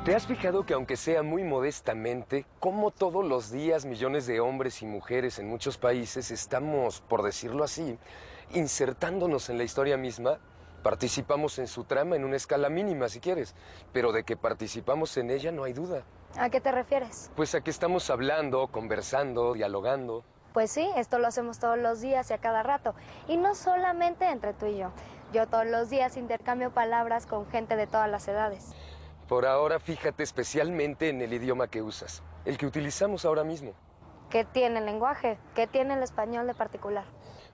¿Te has fijado que aunque sea muy modestamente, como todos los días millones de hombres y mujeres en muchos países estamos, por decirlo así, insertándonos en la historia misma? Participamos en su trama en una escala mínima, si quieres, pero de que participamos en ella no hay duda. ¿A qué te refieres? Pues a que estamos hablando, conversando, dialogando. Pues sí, esto lo hacemos todos los días y a cada rato. Y no solamente entre tú y yo. Yo todos los días intercambio palabras con gente de todas las edades. Por ahora, fíjate especialmente en el idioma que usas, el que utilizamos ahora mismo. ¿Qué tiene el lenguaje? ¿Qué tiene el español de particular?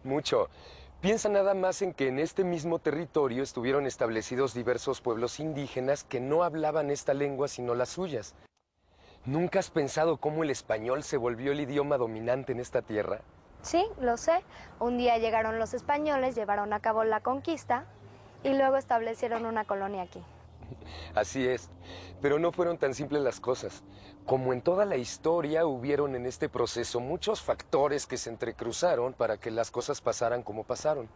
Mucho. Piensa nada más en que en este mismo territorio estuvieron establecidos diversos pueblos indígenas que no hablaban esta lengua sino las suyas. ¿Nunca has pensado cómo el español se volvió el idioma dominante en esta tierra? Sí, lo sé. Un día llegaron los españoles, llevaron a cabo la conquista y luego establecieron una colonia aquí. Así es, pero no fueron tan simples las cosas. Como en toda la historia, hubieron en este proceso muchos factores que se entrecruzaron para que las cosas pasaran como pasaron.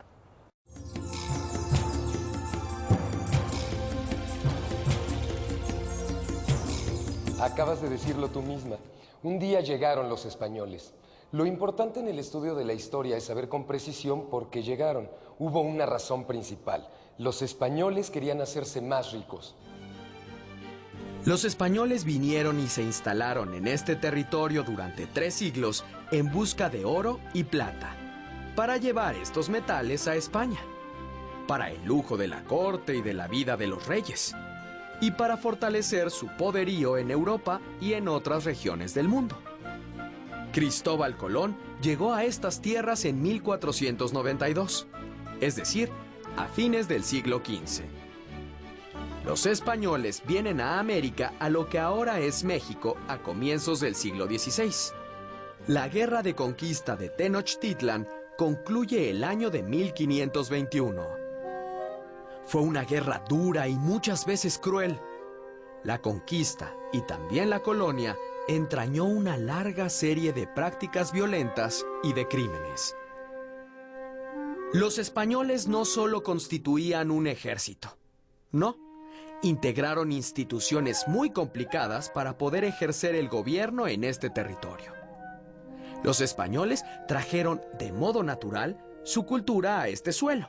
Acabas de decirlo tú misma. Un día llegaron los españoles. Lo importante en el estudio de la historia es saber con precisión por qué llegaron. Hubo una razón principal. Los españoles querían hacerse más ricos. Los españoles vinieron y se instalaron en este territorio durante 3 siglos en busca de oro y plata, para llevar estos metales a España, para el lujo de la corte y de la vida de los reyes, y para fortalecer su poderío en Europa y en otras regiones del mundo. Cristóbal Colón llegó a estas tierras en 1492, es decir, a fines del siglo XV. Los españoles vienen a América a lo que ahora es México a comienzos del siglo XVI. La guerra de conquista de Tenochtitlan concluye el año de 1521. Fue una guerra dura y muchas veces cruel. La conquista y también la colonia entrañó una larga serie de prácticas violentas y de crímenes. Los españoles no solo constituían un ejército, no. Integraron instituciones muy complicadas para poder ejercer el gobierno en este territorio. Los españoles trajeron de modo natural su cultura a este suelo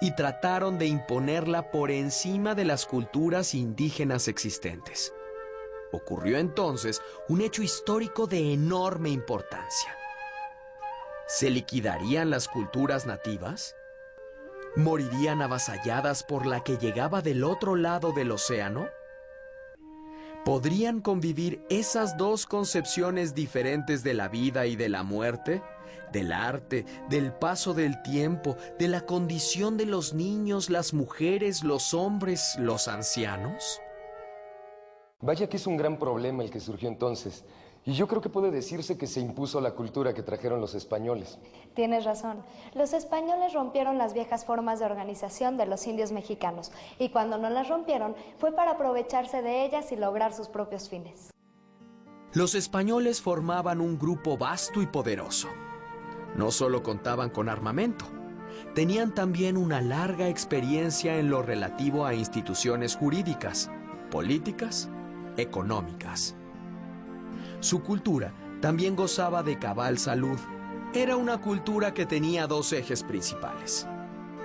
y trataron de imponerla por encima de las culturas indígenas existentes. Ocurrió entonces un hecho histórico de enorme importancia. ¿Se liquidarían las culturas nativas? ¿Morirían avasalladas por la que llegaba del otro lado del océano? ¿Podrían convivir esas dos concepciones diferentes de la vida y de la muerte? Del arte, del paso del tiempo, de la condición de los niños, las mujeres, los hombres, los ancianos. Vaya que es un gran problema el que surgió entonces. Y yo creo que puede decirse que se impuso la cultura que trajeron los españoles. Tienes razón. Los españoles rompieron las viejas formas de organización de los indios mexicanos y cuando no las rompieron fue para aprovecharse de ellas y lograr sus propios fines. Los españoles formaban un grupo vasto y poderoso. No solo contaban con armamento, tenían también una larga experiencia en lo relativo a instituciones jurídicas, políticas, económicas. Su cultura también gozaba de cabal salud. Era una cultura que tenía 2 ejes principales: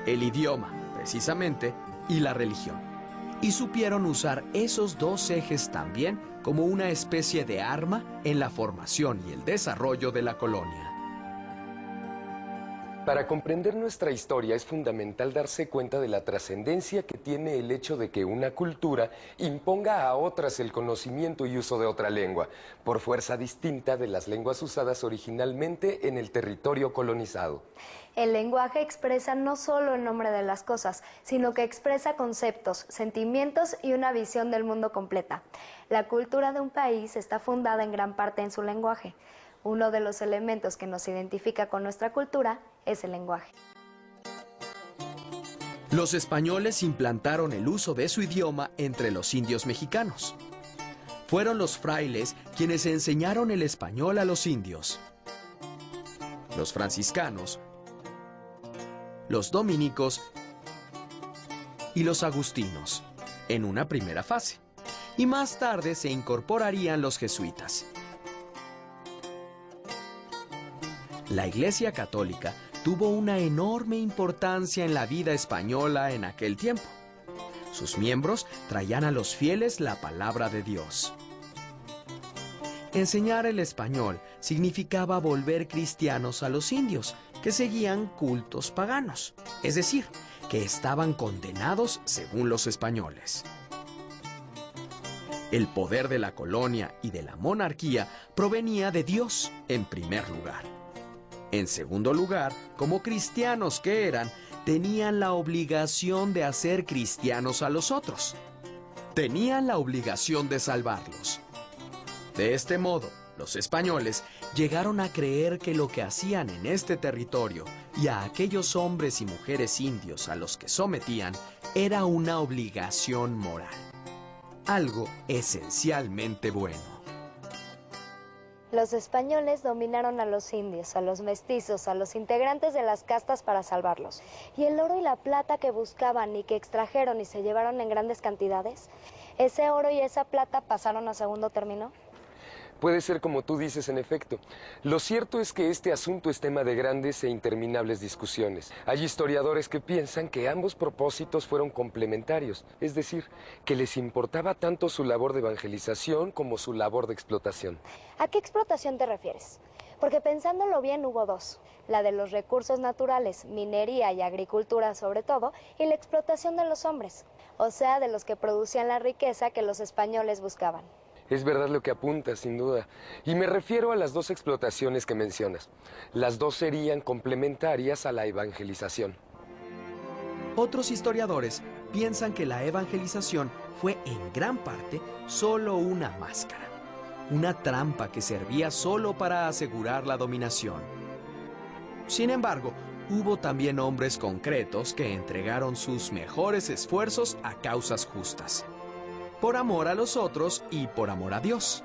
el idioma, precisamente, y la religión. Y supieron usar esos 2 ejes también como una especie de arma en la formación y el desarrollo de la colonia. Para comprender nuestra historia es fundamental darse cuenta de la trascendencia que tiene el hecho de que una cultura imponga a otras el conocimiento y uso de otra lengua, por fuerza distinta de las lenguas usadas originalmente en el territorio colonizado. El lenguaje expresa no solo el nombre de las cosas, sino que expresa conceptos, sentimientos y una visión del mundo completa. La cultura de un país está fundada en gran parte en su lenguaje. Uno de los elementos que nos identifica con nuestra cultura es el lenguaje. Los españoles implantaron el uso de su idioma entre los indios mexicanos. Fueron los frailes quienes enseñaron el español a los indios. Los franciscanos, los dominicos y los agustinos, en una primera fase. y más tarde se incorporarían los jesuitas. La Iglesia Católica tuvo una enorme importancia en la vida española en aquel tiempo. Sus miembros traían a los fieles la palabra de Dios. Enseñar el español significaba volver cristianos a los indios, que seguían cultos paganos, es decir, que estaban condenados según los españoles. El poder de la colonia y de la monarquía provenía de Dios, en primer lugar. En segundo lugar, como cristianos que eran, tenían la obligación de hacer cristianos a los otros. Tenían la obligación de salvarlos. De este modo, los españoles llegaron a creer que lo que hacían en este territorio y a aquellos hombres y mujeres indios a los que sometían era una obligación moral. Algo esencialmente bueno. Los españoles dominaron a los indios, a los mestizos, a los integrantes de las castas para salvarlos. Y el oro y la plata que buscaban y que extrajeron y se llevaron en grandes cantidades, ¿ese oro y esa plata pasaron a segundo término? Puede ser como tú dices, en efecto. Lo cierto es que este asunto es tema de grandes e interminables discusiones. Hay historiadores que piensan que ambos propósitos fueron complementarios, es decir, que les importaba tanto su labor de evangelización como su labor de explotación. ¿A qué explotación te refieres? Porque pensándolo bien hubo dos, la de los recursos naturales, minería y agricultura sobre todo, y la explotación de los hombres, o sea, de los que producían la riqueza que los españoles buscaban. Es verdad lo que apuntas, sin duda. Y me refiero a las dos explotaciones que mencionas. Las dos serían complementarias a la evangelización. Otros historiadores piensan que la evangelización fue en gran parte solo una máscara, una trampa que servía solo para asegurar la dominación. Sin embargo, hubo también hombres concretos que entregaron sus mejores esfuerzos a causas justas, por amor a los otros y por amor a Dios.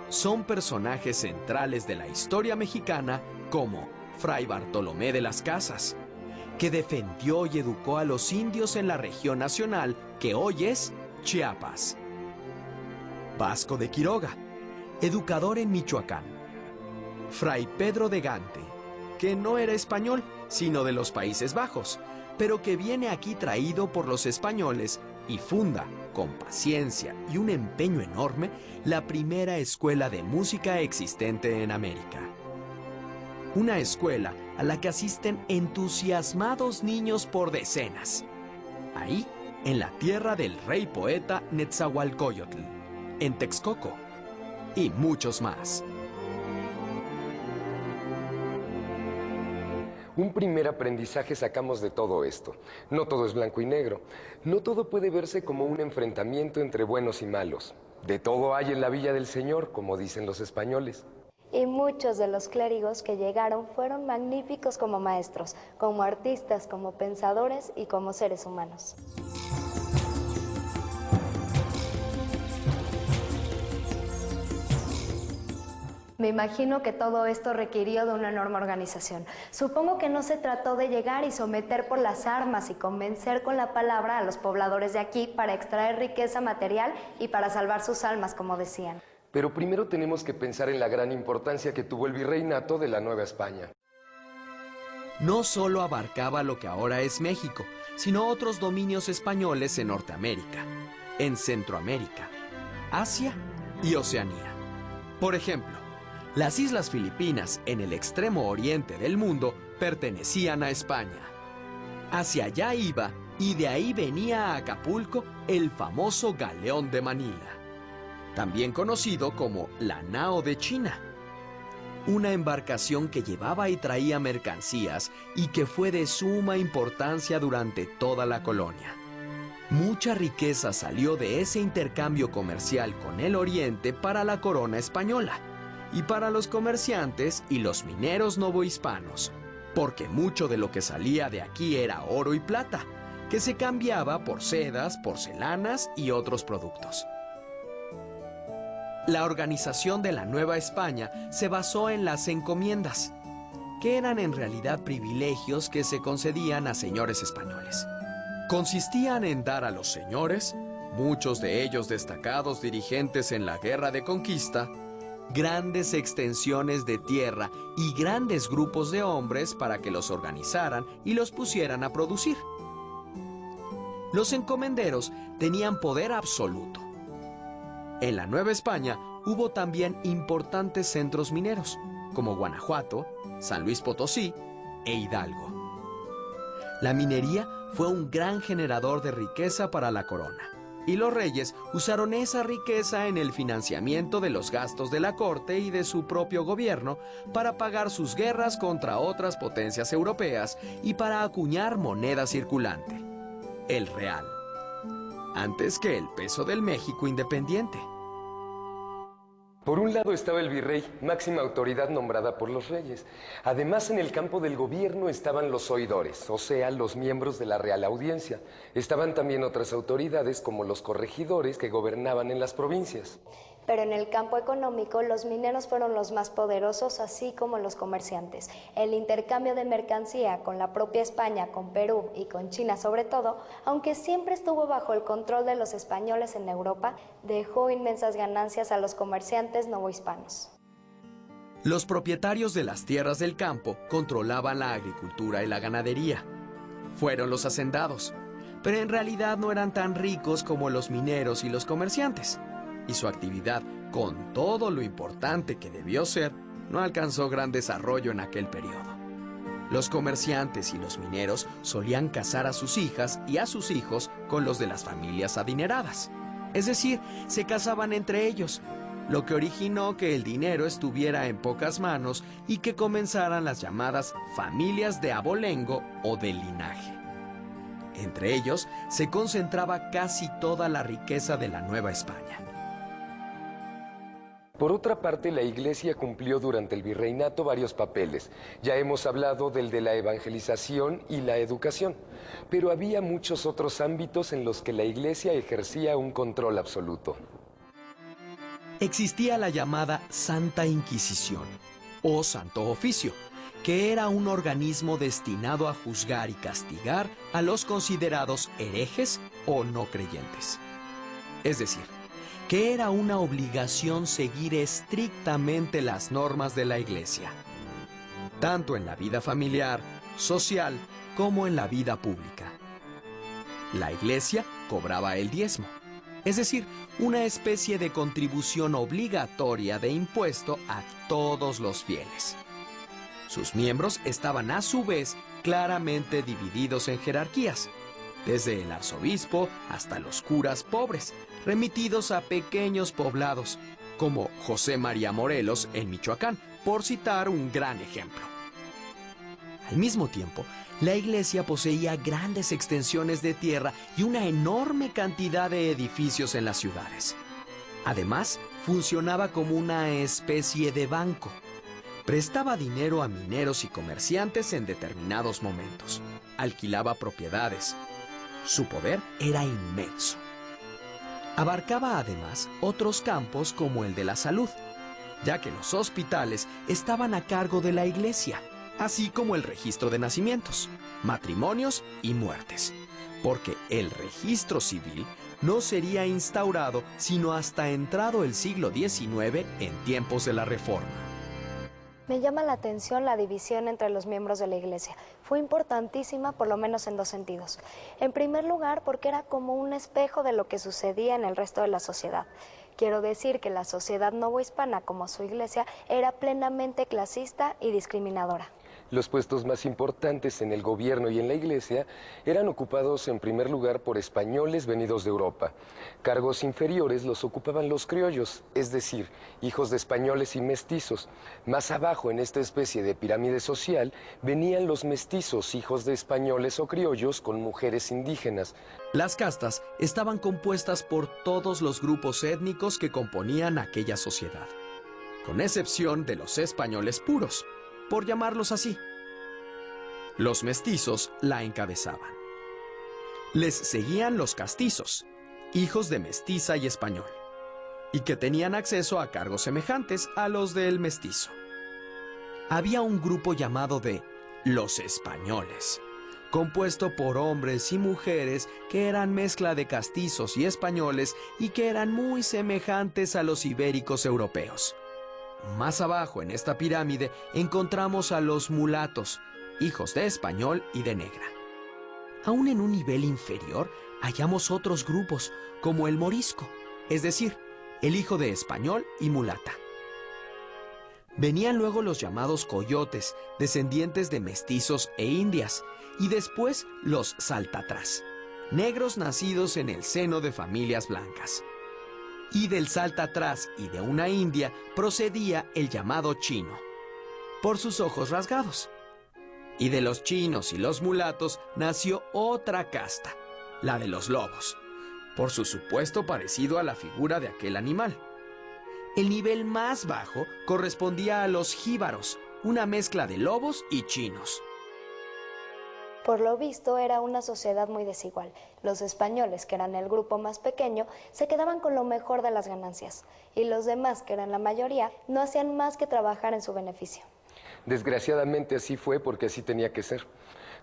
Son personajes centrales de la historia mexicana como Fray Bartolomé de las Casas, que defendió y educó a los indios en la región nacional que hoy es Chiapas. Vasco de Quiroga, educador en Michoacán. Fray Pedro de Gante, que no era español, sino de los Países Bajos, pero que viene aquí traído por los españoles y funda, con paciencia y un empeño enorme, la primera escuela de música existente en América. Una escuela a la que asisten entusiasmados niños por decenas. Ahí, en la tierra del rey poeta Netzahualcóyotl, en Texcoco, y muchos más. Un primer aprendizaje sacamos de todo esto. No todo es blanco y negro. No todo puede verse como un enfrentamiento entre buenos y malos. De todo hay en la Villa del Señor, como dicen los españoles. Y muchos de los clérigos que llegaron fueron magníficos como maestros, como artistas, como pensadores y como seres humanos. Me imagino que todo esto requirió de una enorme organización. Supongo que no se trató de llegar y someter por las armas y convencer con la palabra a los pobladores de aquí para extraer riqueza material y para salvar sus almas, como decían. Pero primero tenemos que pensar en la gran importancia que tuvo el virreinato de la Nueva España. No solo abarcaba lo que ahora es México, sino otros dominios españoles en Norteamérica, en Centroamérica, Asia y Oceanía. Por ejemplo, las Islas Filipinas, en el extremo oriente del mundo, pertenecían a España. Hacia allá iba y de ahí venía a Acapulco el famoso Galeón de Manila, también conocido como la Nao de China. Una embarcación que llevaba y traía mercancías y que fue de suma importancia durante toda la colonia. Mucha riqueza salió de ese intercambio comercial con el Oriente para la corona española y para los comerciantes y los mineros novohispanos, porque mucho de lo que salía de aquí era oro y plata, que se cambiaba por sedas, porcelanas y otros productos. La organización de la Nueva España se basó en las encomiendas, que eran en realidad privilegios que se concedían a señores españoles. Consistían en dar a los señores muchos de ellos destacados dirigentes en la Guerra de Conquista, grandes extensiones de tierra y grandes grupos de hombres para que los organizaran y los pusieran a producir. Los encomenderos tenían poder absoluto. En la Nueva España hubo también importantes centros mineros, como Guanajuato, San Luis Potosí e Hidalgo. La minería fue un gran generador de riqueza para la corona, y los reyes usaron esa riqueza en el financiamiento de los gastos de la corte y de su propio gobierno para pagar sus guerras contra otras potencias europeas y para acuñar moneda circulante, el real, antes que el peso del México independiente. Por un lado estaba el virrey, máxima autoridad nombrada por los reyes. Además, en el campo del gobierno estaban los oidores, o sea, los miembros de la Real Audiencia. Estaban también otras autoridades como los corregidores que gobernaban en las provincias. Pero en el campo económico, los mineros fueron los más poderosos, así como los comerciantes. El intercambio de mercancía con la propia España, con Perú y con China sobre todo, aunque siempre estuvo bajo el control de los españoles en Europa, dejó inmensas ganancias a los comerciantes novohispanos. Los propietarios de las tierras del campo controlaban la agricultura y la ganadería. Fueron los hacendados, pero en realidad no eran tan ricos como los mineros y los comerciantes. Y su actividad, con todo lo importante que debió ser, no alcanzó gran desarrollo en aquel periodo. Los comerciantes y los mineros solían casar a sus hijas y a sus hijos con los de las familias adineradas. Es decir, se casaban entre ellos, lo que originó que el dinero estuviera en pocas manos y que comenzaran las llamadas familias de abolengo o de linaje. Entre ellos se concentraba casi toda la riqueza de la Nueva España. Por otra parte, la Iglesia cumplió durante el virreinato varios papeles. Ya hemos hablado del de la evangelización y la educación, pero había muchos otros ámbitos en los que la Iglesia ejercía un control absoluto. Existía la llamada Santa Inquisición, o Santo Oficio, que era un organismo destinado a juzgar y castigar a los considerados herejes o no creyentes. Es decir, que era una obligación seguir estrictamente las normas de la Iglesia, tanto en la vida familiar, social, como en la vida pública. La Iglesia cobraba el diezmo, es decir, una especie de contribución obligatoria de impuesto a todos los fieles. Sus miembros estaban a su vez claramente divididos en jerarquías, desde el arzobispo hasta los curas pobres, remitidos a pequeños poblados, como José María Morelos en Michoacán, por citar un gran ejemplo. Al mismo tiempo, la Iglesia poseía grandes extensiones de tierra y una enorme cantidad de edificios en las ciudades. Además, funcionaba como una especie de banco. Prestaba dinero a mineros y comerciantes en determinados momentos. Alquilaba propiedades. Su poder era inmenso. Abarcaba además otros campos como el de la salud, ya que los hospitales estaban a cargo de la Iglesia, así como el registro de nacimientos, matrimonios y muertes, porque el registro civil no sería instaurado sino hasta entrado el siglo XIX en tiempos de la Reforma. Me llama la atención la división entre los miembros de la Iglesia. Fue importantísima por lo menos en dos sentidos. En primer lugar, porque era como un espejo de lo que sucedía en el resto de la sociedad. Quiero decir que la sociedad novohispana, como su Iglesia, era plenamente clasista y discriminadora. Los puestos más importantes en el gobierno y en la Iglesia eran ocupados en primer lugar por españoles venidos de Europa. Cargos inferiores los ocupaban los criollos, es decir, hijos de españoles y mestizos. Más abajo en esta especie de pirámide social venían los mestizos, hijos de españoles o criollos con mujeres indígenas. Las castas estaban compuestas por todos los grupos étnicos que componían aquella sociedad, con excepción de los españoles puros, por llamarlos así. Los mestizos la encabezaban. Les seguían los castizos, hijos de mestiza y español, y que tenían acceso a cargos semejantes a los del mestizo. Había un grupo llamado de los españoles, compuesto por hombres y mujeres que eran mezcla de castizos y españoles y que eran muy semejantes a los ibéricos europeos. Más abajo en esta pirámide encontramos a los mulatos, hijos de español y de negra. Aún en un nivel inferior hallamos otros grupos, como el morisco, es decir, el hijo de español y mulata. Venían luego los llamados coyotes, descendientes de mestizos e indias, y después los saltatrás, negros nacidos en el seno de familias blancas. Y del saltatrás y de una india procedía el llamado chino, por sus ojos rasgados. Y de los chinos y los mulatos nació otra casta, la de los lobos, por su supuesto parecido a la figura de aquel animal. El nivel más bajo correspondía a los jíbaros, una mezcla de lobos y chinos. Por lo visto, era una sociedad muy desigual. Los españoles, que eran el grupo más pequeño, se quedaban con lo mejor de las ganancias, y los demás, que eran la mayoría, no hacían más que trabajar en su beneficio. Desgraciadamente así fue porque así tenía que ser.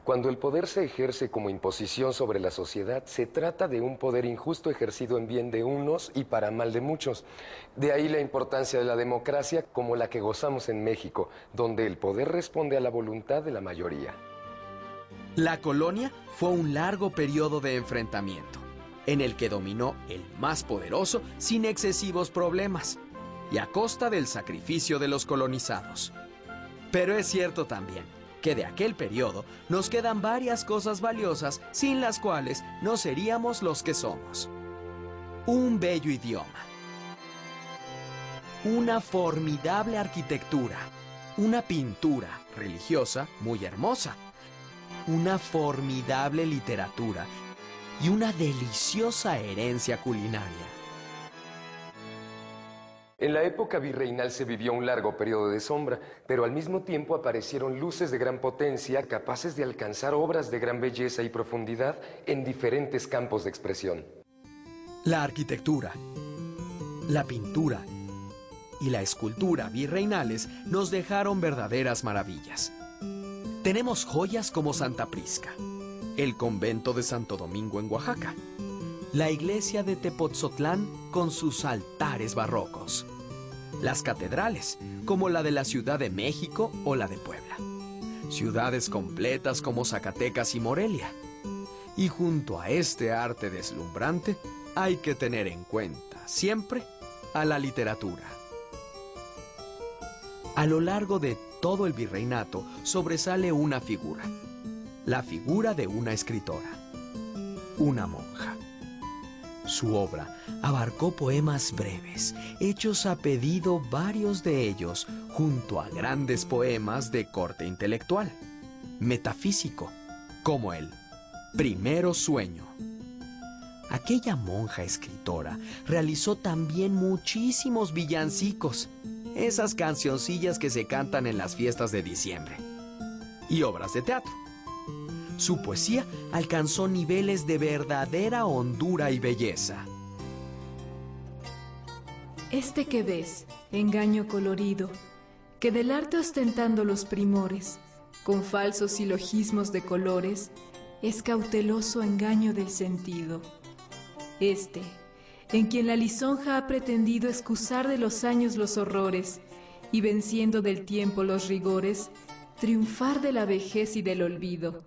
Cuando el poder se ejerce como imposición sobre la sociedad, se trata de un poder injusto ejercido en bien de unos y para mal de muchos. De ahí la importancia de la democracia como la que gozamos en México, donde el poder responde a la voluntad de la mayoría. La colonia fue un largo periodo de enfrentamiento, en el que dominó el más poderoso sin excesivos problemas, y a costa del sacrificio de los colonizados. Pero es cierto también que de aquel periodo nos quedan varias cosas valiosas sin las cuales no seríamos los que somos. Un bello idioma, una formidable arquitectura, una pintura religiosa muy hermosa, una formidable literatura y una deliciosa herencia culinaria. En la época virreinal se vivió un largo periodo de sombra, pero al mismo tiempo aparecieron luces de gran potencia capaces de alcanzar obras de gran belleza y profundidad en diferentes campos de expresión. La arquitectura, la pintura y la escultura virreinales nos dejaron verdaderas maravillas. Tenemos joyas como Santa Prisca, el convento de Santo Domingo en Oaxaca, la iglesia de Tepotzotlán con sus altares barrocos, las catedrales como la de la Ciudad de México o la de Puebla, ciudades completas como Zacatecas y Morelia. Y junto a este arte deslumbrante hay que tener en cuenta siempre a la literatura. A lo largo de todo el virreinato sobresale una figura, la figura de una escritora, una monja. Su obra abarcó poemas breves, hechos a pedido varios de ellos, junto a grandes poemas de corte intelectual, metafísico, como el Primero Sueño. Aquella monja escritora realizó también muchísimos villancicos, esas cancioncillas que se cantan en las fiestas de diciembre, y obras de teatro. Su poesía alcanzó niveles de verdadera hondura y belleza. Este que ves, engaño colorido, que del arte ostentando los primores, con falsos silogismos de colores, es cauteloso engaño del sentido. Este, en quien la lisonja ha pretendido excusar de los años los horrores, y venciendo del tiempo los rigores, triunfar de la vejez y del olvido.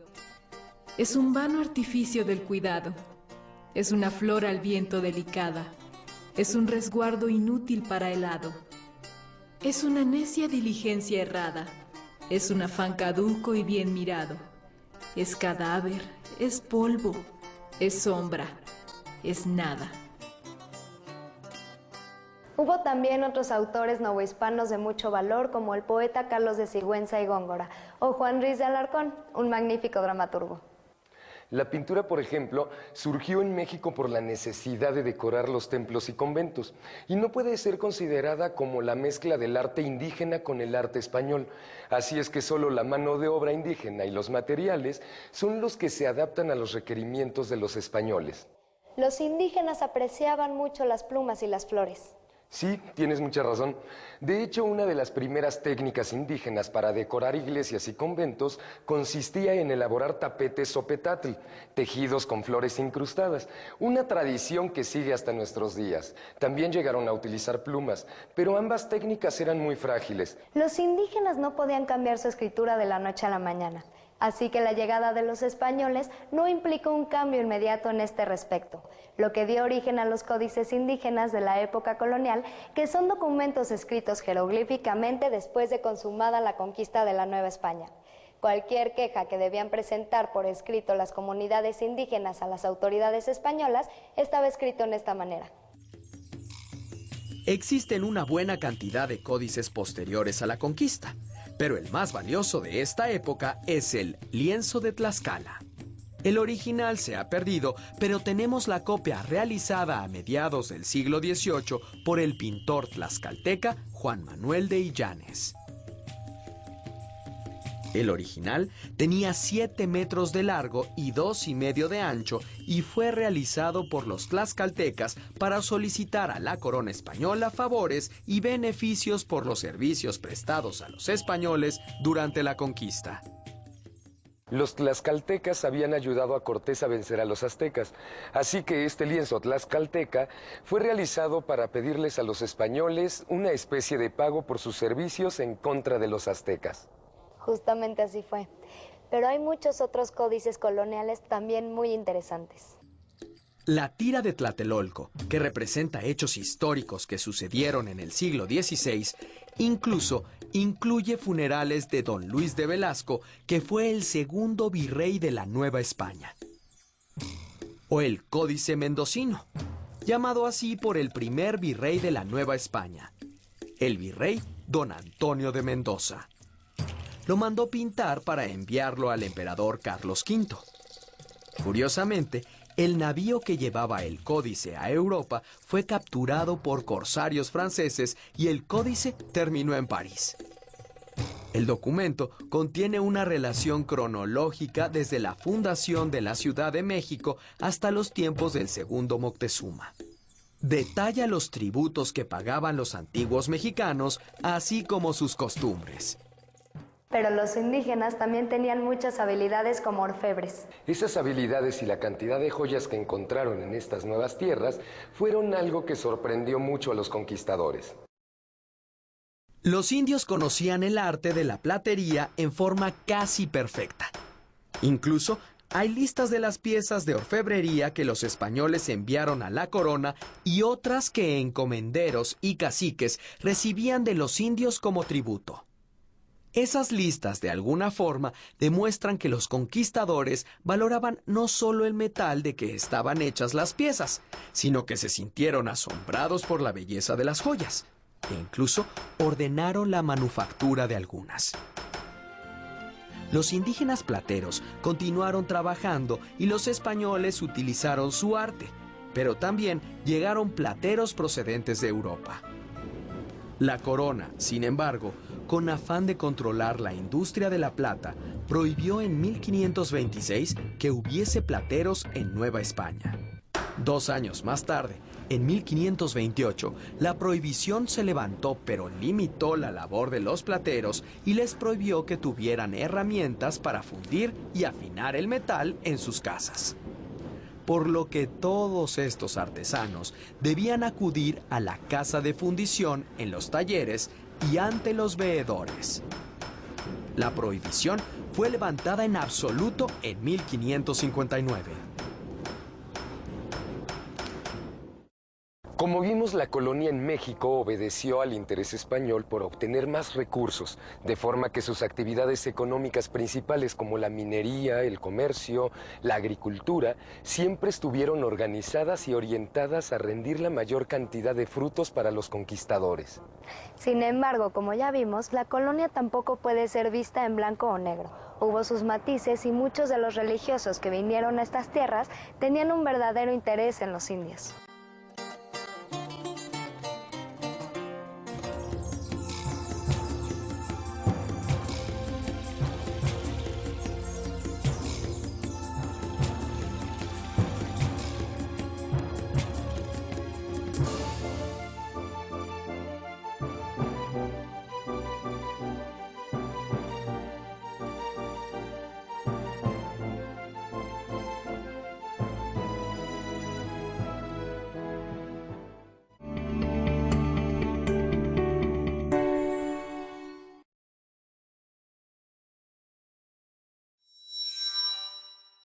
Es un vano artificio del cuidado, es una flor al viento delicada, es un resguardo inútil para el hado, es una necia diligencia errada, es un afán caduco y bien mirado, es cadáver, es polvo, es sombra, es nada. Hubo también otros autores novohispanos de mucho valor, como el poeta Carlos de Sigüenza y Góngora, o Juan Ruiz de Alarcón, un magnífico dramaturgo. La pintura, por ejemplo, surgió en México por la necesidad de decorar los templos y conventos, y no puede ser considerada como la mezcla del arte indígena con el arte español. Así es que solo la mano de obra indígena y los materiales son los que se adaptan a los requerimientos de los españoles. Los indígenas apreciaban mucho las plumas y las flores. Sí, tienes mucha razón. De hecho, una de las primeras técnicas indígenas para decorar iglesias y conventos consistía en elaborar tapetes o petatl, tejidos con flores incrustadas, una tradición que sigue hasta nuestros días. También llegaron a utilizar plumas, pero ambas técnicas eran muy frágiles. Los indígenas no podían cambiar su escritura de la noche a la mañana. Así que la llegada de los españoles no implicó un cambio inmediato en este respecto, lo que dio origen a los códices indígenas de la época colonial, que son documentos escritos jeroglíficamente después de consumada la conquista de la Nueva España. Cualquier queja que debían presentar por escrito las comunidades indígenas a las autoridades españolas estaba escrito en esta manera. Existen una buena cantidad de códices posteriores a la conquista, pero el más valioso de esta época es el lienzo de Tlaxcala. El original se ha perdido, pero tenemos la copia realizada a mediados del siglo XVIII por el pintor tlaxcalteca Juan Manuel de Illanes. El original tenía 7 metros de largo y 2,5 de ancho y fue realizado por los tlaxcaltecas para solicitar a la corona española favores y beneficios por los servicios prestados a los españoles durante la conquista. Los tlaxcaltecas habían ayudado a Cortés a vencer a los aztecas, así que este lienzo tlaxcalteca fue realizado para pedirles a los españoles una especie de pago por sus servicios en contra de los aztecas. Justamente así fue. Pero hay muchos otros códices coloniales también muy interesantes. La tira de Tlatelolco, que representa hechos históricos que sucedieron en el siglo XVI, incluso incluye funerales de don Luis de Velasco, que fue el segundo virrey de la Nueva España. O el Códice Mendocino, llamado así por el primer virrey de la Nueva España, el virrey don Antonio de Mendoza. Lo mandó pintar para enviarlo al emperador Carlos V. Curiosamente, el navío que llevaba el códice a Europa fue capturado por corsarios franceses y el códice terminó en París. El documento contiene una relación cronológica desde la fundación de la Ciudad de México hasta los tiempos del segundo Moctezuma. Detalla los tributos que pagaban los antiguos mexicanos, así como sus costumbres. Pero los indígenas también tenían muchas habilidades como orfebres. Esas habilidades y la cantidad de joyas que encontraron en estas nuevas tierras fueron algo que sorprendió mucho a los conquistadores. Los indios conocían el arte de la platería en forma casi perfecta. Incluso hay listas de las piezas de orfebrería que los españoles enviaron a la corona y otras que encomenderos y caciques recibían de los indios como tributo. Esas listas, de alguna forma, demuestran que los conquistadores valoraban no solo el metal de que estaban hechas las piezas, sino que se sintieron asombrados por la belleza de las joyas, e incluso ordenaron la manufactura de algunas. Los indígenas plateros continuaron trabajando y los españoles utilizaron su arte, pero también llegaron plateros procedentes de Europa. La corona, sin embargo, con afán de controlar la industria de la plata, prohibió en 1526 que hubiese plateros en Nueva España. 2 años más tarde, en 1528, la prohibición se levantó, pero limitó la labor de los plateros y les prohibió que tuvieran herramientas para fundir y afinar el metal en sus casas. Por lo que todos estos artesanos debían acudir a la casa de fundición en los talleres y ante los veedores. La prohibición fue levantada en absoluto en 1559. Como vimos, la colonia en México obedeció al interés español por obtener más recursos, de forma que sus actividades económicas principales como la minería, el comercio, la agricultura, siempre estuvieron organizadas y orientadas a rendir la mayor cantidad de frutos para los conquistadores. Sin embargo, como ya vimos, la colonia tampoco puede ser vista en blanco o negro. Hubo sus matices y muchos de los religiosos que vinieron a estas tierras tenían un verdadero interés en los indios.